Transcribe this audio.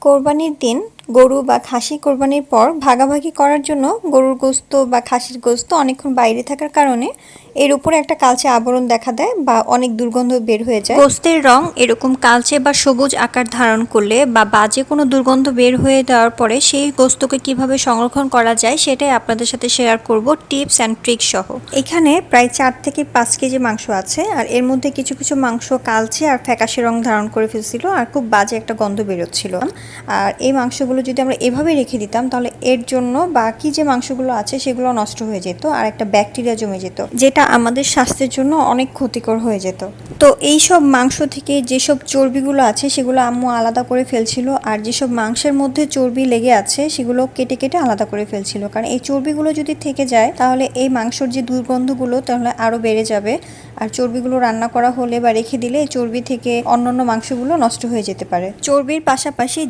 কোরবানির দিন গরু বা খাসি কোরবানির পর ভাগাভাগি করার জন্য গরুর গোস্ত বা খাসির গোস্ত অনেকক্ষণ বাইরে থাকার কারণে এর উপরে একটা কালচে আবরণ দেখা দেয় বা অনেক দুর্গন্ধ বের হয়ে যায়। গোস্তের রং এরকম কালচে বা সবুজ আকার ধারণ করলে বা বাজে কোনো দুর্গন্ধ বের হয়ে দেওয়ার পরে সেই গোস্তকে কিভাবে সংরক্ষণ করা যায় সেটাই আপনাদের সাথে শেয়ার করব টিপস অ্যান্ড ট্রিক্স সহ। এখানে প্রায় 4 থেকে 5 কেজি মাংস আছে, আর এর মধ্যে কিছু কিছু মাংস কালচে আর ফ্যাকাশে রং ধারণ করে ফেলছিল আর খুব বাজে একটা গন্ধ বেরোচ্ছিল। আর এই মাংসগুলো যদি আমরা এভাবে রেখে দিতাম তাহলে এর জন্য বাকি যে মাংসগুলো আছে সেগুলো নষ্ট হয়ে যেত আর একটা ব্যাকটেরিয়া জমে যেত, যেটা আমাদের স্বাস্থ্যের জন্য অনেক ক্ষতিকর হয়ে যেত। তো এই সব মাংস থেকে যেসব চর্বিগুলো আছে সেগুলো আম্মু আলাদা করে ফেলছিল, আর যেসব মাংসের মধ্যে চর্বি লেগে আছে সেগুলো কেটে কেটে আলাদা করে ফেলছিল, কারণ এই চর্বিগুলো যদি থেকে যায় তাহলে এই মাংসর যে দুর্গন্ধগুলো তাহলে আরও বেড়ে যাবে। আর চর্বিগুলো রান্না করা হলে বা রেখে দিলে চর্বি থেকে অন্যান্য মাংসগুলো নষ্ট হয়ে যেতে পারে। চর্বির পাশাপাশি